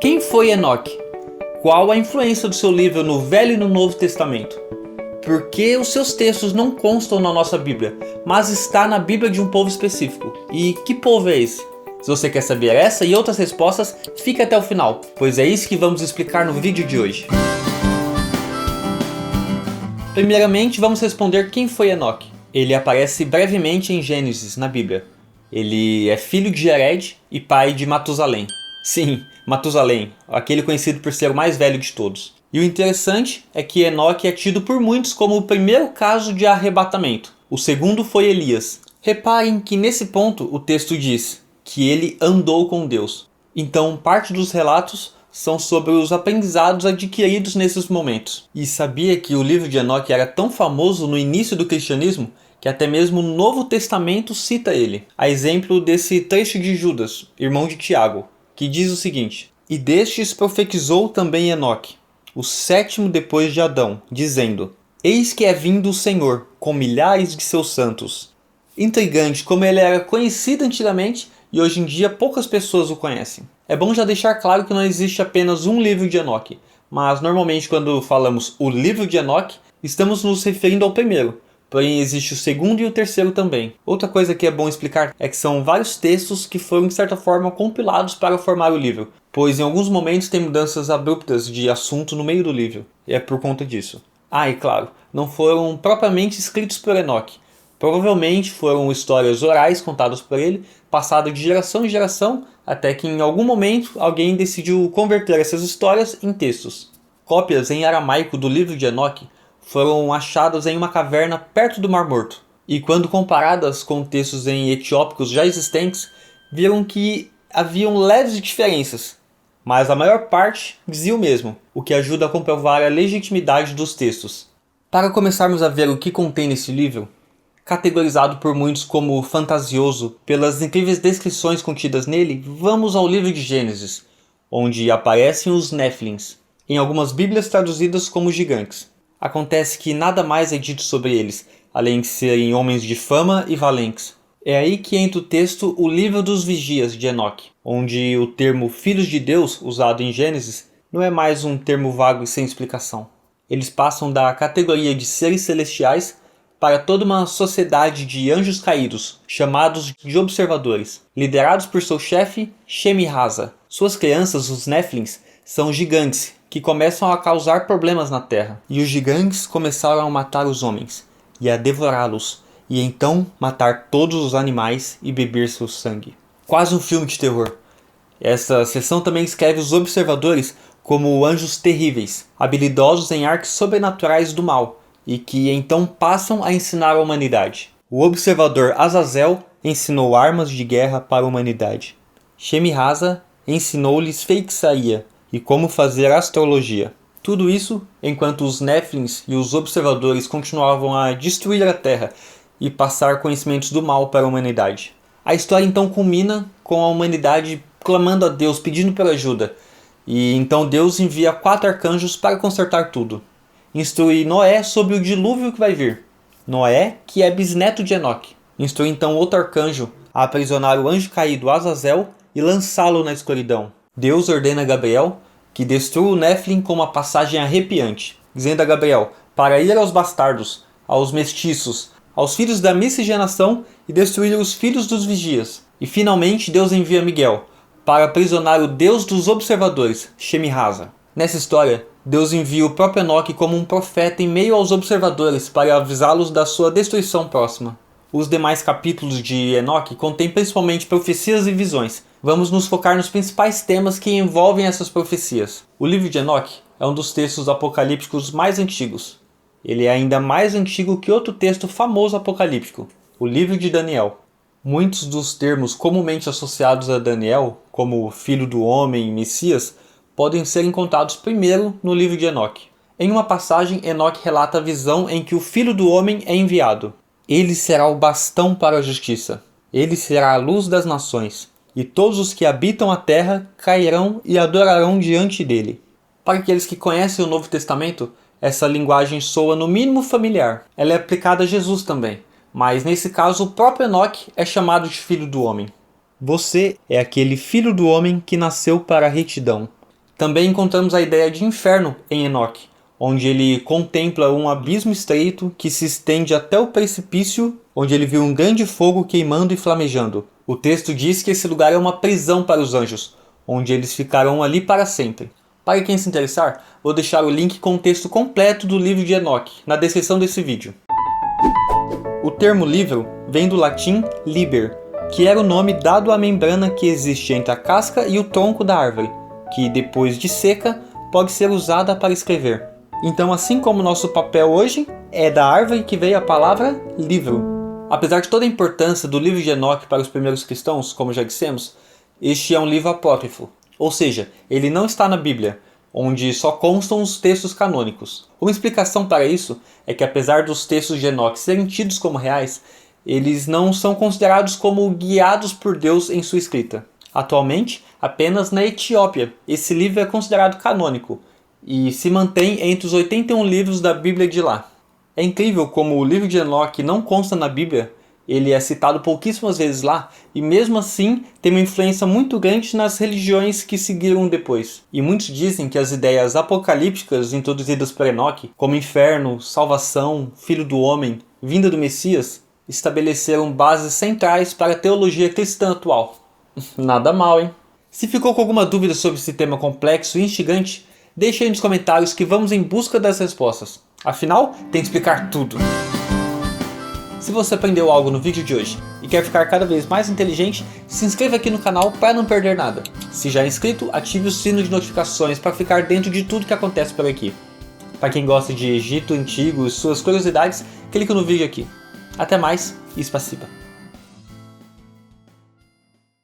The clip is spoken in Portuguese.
Quem foi Enoque? Qual a influência do seu livro no Velho e no Novo Testamento? Por que os seus textos não constam na nossa Bíblia, mas está na Bíblia de um povo específico? E que povo é esse? Se você quer saber essa e outras respostas, fique até o final, pois é isso que vamos explicar no vídeo de hoje. Primeiramente, vamos responder quem foi Enoque. Ele aparece brevemente em Gênesis, na Bíblia. Ele é filho de Jared e pai de Matusalém. Sim, Matusalém, aquele conhecido por ser o mais velho de todos. E o interessante é que Enoque é tido por muitos como o primeiro caso de arrebatamento. O segundo foi Elias. Reparem que nesse ponto o texto diz que ele andou com Deus. Então parte dos relatos são sobre os aprendizados adquiridos nesses momentos. E sabia que o livro de Enoque era tão famoso no início do cristianismo que até mesmo o Novo Testamento cita ele. A exemplo desse trecho de Judas, irmão de Tiago, que diz o seguinte: "E destes profetizou também Enoque, o sétimo depois de Adão, dizendo: Eis que é vindo o Senhor, com milhares de seus santos." Intrigante como ele era conhecido antigamente e hoje em dia poucas pessoas o conhecem. É bom já deixar claro que não existe apenas um livro de Enoque, mas normalmente quando falamos o livro de Enoque, estamos nos referindo ao primeiro, porém existe o segundo e o terceiro também. Outra coisa que é bom explicar é que são vários textos que foram de certa forma compilados para formar o livro, pois em alguns momentos tem mudanças abruptas de assunto no meio do livro, e é por conta disso. E claro, não foram propriamente escritos por Enoque. Provavelmente foram histórias orais contadas por ele, passadas de geração em geração, até que em algum momento alguém decidiu converter essas histórias em textos. Cópias em aramaico do livro de Enoque foram achadas em uma caverna perto do Mar Morto, e quando comparadas com textos em etiópicos já existentes, viram que haviam leves diferenças, mas a maior parte dizia o mesmo, o que ajuda a comprovar a legitimidade dos textos. Para começarmos a ver o que contém nesse livro, categorizado por muitos como fantasioso pelas incríveis descrições contidas nele, vamos ao livro de Gênesis, onde aparecem os Néfilins, em algumas bíblias traduzidas como gigantes. Acontece que nada mais é dito sobre eles, além de serem homens de fama e valentes. É aí que entra o texto O Livro dos Vigias de Enoque, onde o termo Filhos de Deus, usado em Gênesis, não é mais um termo vago e sem explicação. Eles passam da categoria de seres celestiais para toda uma sociedade de anjos caídos, chamados de observadores, liderados por seu chefe, Shemi-Haza. Suas crianças, os Néfilins, são gigantes, que começam a causar problemas na Terra. E os gigantes começaram a matar os homens, e a devorá-los, e então matar todos os animais e beber seu sangue. Quase um filme de terror. Essa seção também descreve os observadores como anjos terríveis, habilidosos em artes sobrenaturais do mal, e que então passam a ensinar a humanidade. O observador Azazel ensinou armas de guerra para a humanidade. Shemi-Haza ensinou-lhes feitiçaria e como fazer astrologia. Tudo isso enquanto os Néfilins e os observadores continuavam a destruir a Terra e passar conhecimentos do mal para a humanidade. A história então culmina com a humanidade clamando a Deus, pedindo por ajuda. E então Deus envia 4 arcanjos para consertar tudo. Instrui Noé sobre o dilúvio que vai vir. Noé, que é bisneto de Enoque. Instrui então outro arcanjo a aprisionar o anjo caído Azazel e lançá-lo na escuridão. Deus ordena a Gabriel que destrua o Néfilin com uma passagem arrepiante, dizendo a Gabriel para ir aos bastardos, aos mestiços, aos filhos da miscigenação e destruir os filhos dos vigias. E finalmente Deus envia Miguel para aprisionar o Deus dos observadores, Shemi-Haza. Nessa história, Deus envia o próprio Enoque como um profeta em meio aos observadores para avisá-los da sua destruição próxima. Os demais capítulos de Enoque contêm principalmente profecias e visões. Vamos nos focar nos principais temas que envolvem essas profecias. O livro de Enoque é um dos textos apocalípticos mais antigos. Ele é ainda mais antigo que outro texto famoso apocalíptico, o livro de Daniel. Muitos dos termos comumente associados a Daniel, como Filho do Homem e Messias, podem ser encontrados primeiro no livro de Enoque. Em uma passagem, Enoque relata a visão em que o Filho do Homem é enviado. Ele será o bastão para a justiça. Ele será a luz das nações. E todos os que habitam a terra cairão e adorarão diante dele. Para aqueles que conhecem o Novo Testamento, essa linguagem soa no mínimo familiar. Ela é aplicada a Jesus também. Mas nesse caso, o próprio Enoque é chamado de Filho do Homem. Você é aquele Filho do Homem que nasceu para a retidão. Também encontramos a ideia de inferno em Enoque, onde ele contempla um abismo estreito que se estende até o precipício, onde ele viu um grande fogo queimando e flamejando. O texto diz que esse lugar é uma prisão para os anjos, onde eles ficarão ali para sempre. Para quem se interessar, vou deixar o link com o texto completo do livro de Enoque na descrição desse vídeo. O termo livro vem do latim liber, que era o nome dado à membrana que existe entre a casca e o tronco da árvore, que depois de seca pode ser usada para escrever. Então, assim como nosso papel hoje, é da árvore que veio a palavra livro. Apesar de toda a importância do livro de Enoque para os primeiros cristãos, como já dissemos, este é um livro apócrifo, ou seja, ele não está na Bíblia, onde só constam os textos canônicos. Uma explicação para isso é que, apesar dos textos de Enoque serem tidos como reais, eles não são considerados como guiados por Deus em sua escrita. Atualmente, apenas na Etiópia, esse livro é considerado canônico e se mantém entre os 81 livros da Bíblia de lá. É incrível como o livro de Enoque não consta na Bíblia, ele é citado pouquíssimas vezes lá e mesmo assim tem uma influência muito grande nas religiões que seguiram depois. E muitos dizem que as ideias apocalípticas introduzidas por Enoque, como inferno, salvação, filho do homem, vinda do Messias, estabeleceram bases centrais para a teologia cristã atual. Nada mal, hein? Se ficou com alguma dúvida sobre esse tema complexo e instigante, deixe aí nos comentários que vamos em busca das respostas. Afinal, tem que explicar tudo. Se você aprendeu algo no vídeo de hoje e quer ficar cada vez mais inteligente, se inscreva aqui no canal para não perder nada. Se já é inscrito, ative o sino de notificações para ficar dentro de tudo que acontece por aqui. Para quem gosta de Egito Antigo e suas curiosidades, clique no vídeo aqui. Até mais e spasiba.